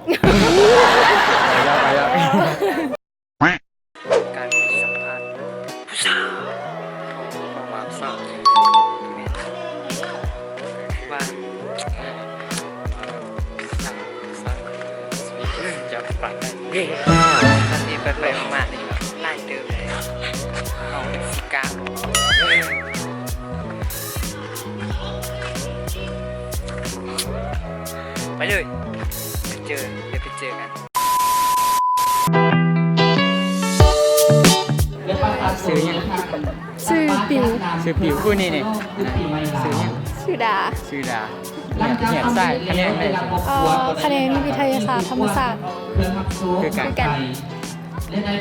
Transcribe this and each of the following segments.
การสัมภาษณ์ผู้สาวของมาสาวว่าจะปัดได้ตอนนี้ไปมากๆนี่แบบไล่เดิมเลยเอาสิกาไปเลยเดี๋ยวไปเจอกันซื้อยัง ชื่อปิว ซื้อผิวคู่นี้นี่ซื้อยัง ชื่อดา ซื้อดาเหียนไส้คะแนนได้ คะแนนวิทยาศาสตร์ธรรมศาสตร์ คือกัน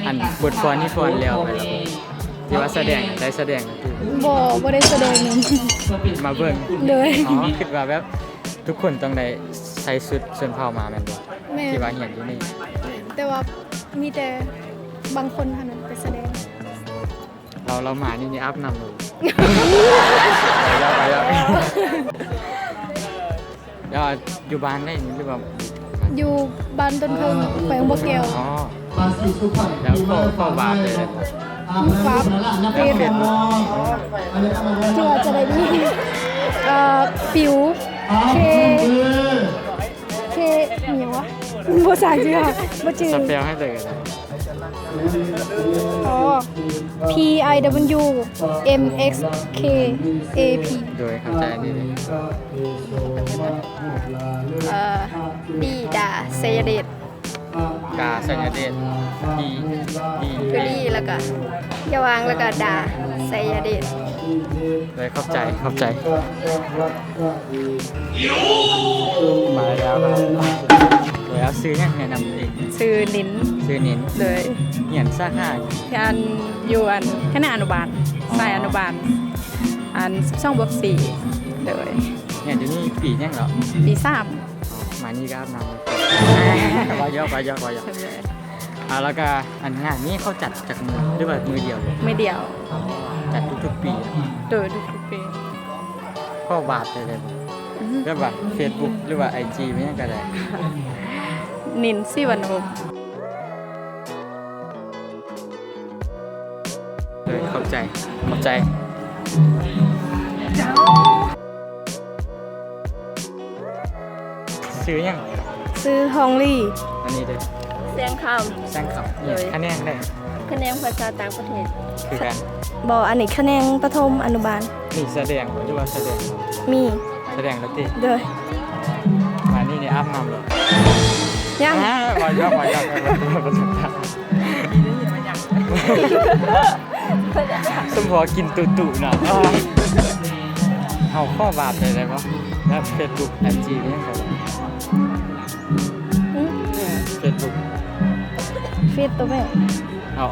อันบทฟอนนี่ฟอนแล้วไปแล้วที่ว่าแสดงได้แสดงคือ บ่ได้แสดงหนึ่ง มาเบิ่ง เลย อ๋อคิดว่าแบบทุกคนต้องได้ใส่ชุดชนเผ่ามาแม่นบ่ แม่ ที่ว่าเหียนอยู่นี่ แต่ว่ามีแต่บางคนเท่านั้นไปแสดง เรามานี่อัพนำเลยไปแล้วอยู่บ้านได้หรือเปล่า อยู่บ้านต้นเพิงแขวงบ่อแก้ว อ๋อแล้วก็บาทเลย ฟ้าเฟซที่ว่าจะได้มีปิวเคเหนียววะภาษาจีนบ่จืด สเปลให้เลยนะ อ๋อ PIW MXKAP โดยเข้าใจนี่เลย ดีดาเซยเดต กาสัญญาเดชดี เกอรี่แล้วก็ยาวางแล้วก็ดาเซยเดต โดยเข้าใจมาแล้วแล้วซื้อยังแนะนำเอง ชื่อนิน ซื้อนิน เลย เหียนซ่าห้า อันอยู่อันคณะอนุบาลสายอนุบาลอัน12+4เลย เหียนอยู่นี่ปียังเหรอ ปี3 มานี่ก็อาบน้ำไปยอกแล้วก็อันงานนี้เขาจัดจากมือหรือว่ามือเดียวเลย ไม่เดียว จัดทุกๆปี โดยทุกๆปี ก็บาทเลยหรือว่าเฟซบุ๊กหรือว่าไอจีไม่ยังก็ได้ นินสิวันโฮม เลยเข้าใจซื้อยัง ซื้อทองลี่ อันนี้เลย เสียงค แซงขับคะแนนได้ ำคะแนนภาษาต่างประเทศ คือกัน บออันนี้คะแนนประถมอนุบาล นี่แสดงหรือว่าแสดง มี แล้วติ โดย มานี่อัพนำเลย ยัง วายอกประสบการณ์สมพอกินตุๆน่ะเอาข้อบาทเลยได้ปะแล้วเฟซบุ๊กไอจีนี่ยังไงเฟซบุ๊ก เฟซตัวแม่ เอา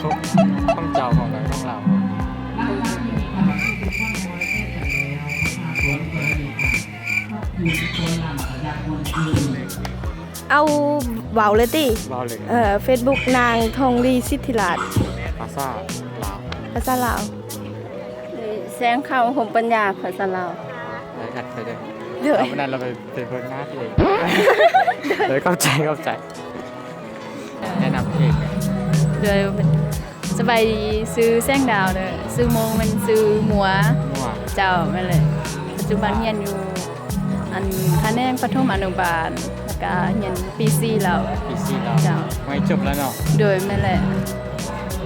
ข้องเจ้าของเรา เอาเบาเลยติ เบาเลย เฟซบุ๊กนางทองลีสิทธิราช ภาษาลาว ภาษาลาว เสียงคำผมปัญญาภาษาลาว ได้ขัดไปเลย โดย เอาวันนั้นเราไปเป็นคนหน้าที่เองเลยเข้าใจแนะนำเอง โดยสบายดีซื้อแซงดาวเด้อซื้อโมงมันซื้อหมัว มั่ว เจ้าแม่นเลยปัจจุบันเรียนอยู่อันคะแนนประถมอนุบาลแล้วก็เรียนปี4แล้ว ปีซีเรา เจ้า ไม่จบแล้วเนาะ โดยแม่นแหละ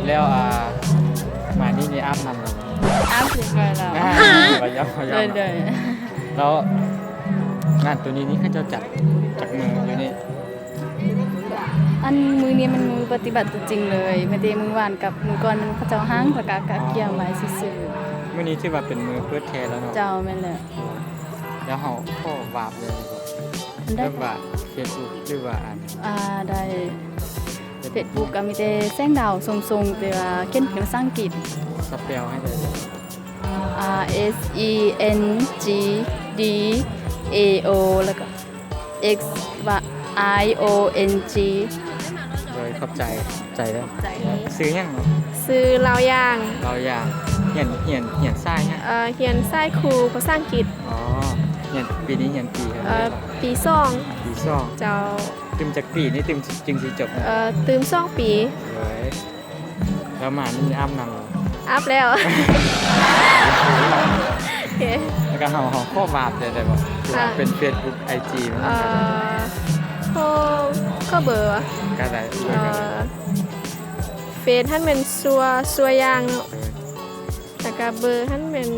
แล้วมานี่อัพนำเลย อ้าวเรียบร้อยแล้ว วายอก โดย แล้วงานตัวนี้นี่เขาจะจัดจากมืออยู่นี่ อันมือนี้มันมือปฏิบัติจริงเลยไม่ได้มือวานกับมือก่อนมันเขาเจ้าห้างประกาศกะเกี่ยวไว้ซื่อ มื่อนี้ที่ว่าเป็นมือเพื่อเทแล้วเนาะ ๆเจ้าแม่นแหละ แล้วเขาข้อบาปเลย อันได้ เรื่องว่าเฟซบุ๊กหรือว่าได้ Facebook ก็มีแต่แซงดาวทรงๆแต่ว่าเขียนเป็นภาษาอังกฤษสเปลให้เลย SENGDAO แล้วก็ XIONG โดยเข้าใจแล้ว ใจ ซื้อยัง ซื้อลาวย่าง เราอยากเหียนไส้เนี่ย เฮียนไส้ครูภาษาอังกฤษ อ๋อเหียนปีนี้เหียนปีครับ ปีสอง ปีสอง เจ้า ตื่มจากปีนี่ตื่มจึงสิจบ ตื่ม2 ปี เลยแล้วมานี่อ้ำนำเหรอ อัพแล้ว โอเค แล้วก็เฮาข้อบาปได้บ่ว่าเป็น Facebook IG มัน ข้อเบอร์ ก็ได้ เฟซท่านเป็นซัวยางเนาะแล้วก็เบอร์ท่านเป็น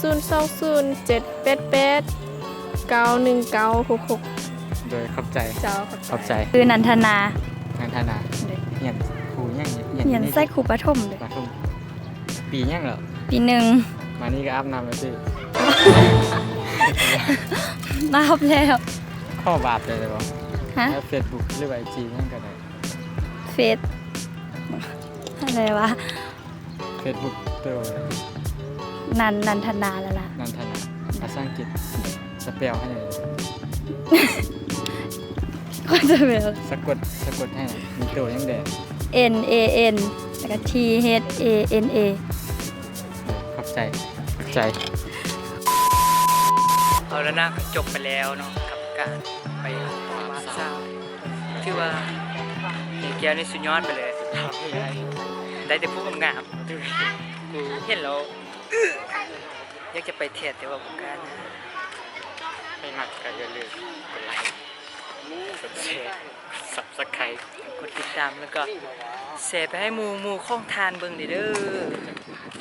02078891966 โดยขอบใจ เจ้า ขอบใจ คือนันทนา งานธนาเหียนครูยัง เรียนไส้ครูปฐมเลย ปฐมปียังเหรอ ปีหนึ่ง มานี่ก็อาบน้ำแล้วสิ มาครับแล้ว ข้อบาปได้บ่ ฮะ แล้ว Facebook หรือ IG นั่นก็ได้ เฟซอะไรวะ Facebook ตัว นันทนาแล้วล่ะ นันทนาภาษาอังกฤษสเปลให้หน่อย ก็จะเป็น สะกดให้หน่อยมีตัวยังแดง NAN แล้วก็ THANA ขอบใจเอาแล้วนะจบไปแล้วเนาะกับการไปหาความสาวชื่อว่าเฮียแก้วนี่สุดยอดไปเลยได้แต่พูดงามๆกูเห็นแล้วอยากจะไปเทศแต่ว่าผมการให้มักก็อย่าลืมกดไลค์กดแชร์กด Subscribe กดติดตามแล้วก็แชร์ไปให้หมู่ข้องทานเบิ่งเด้อค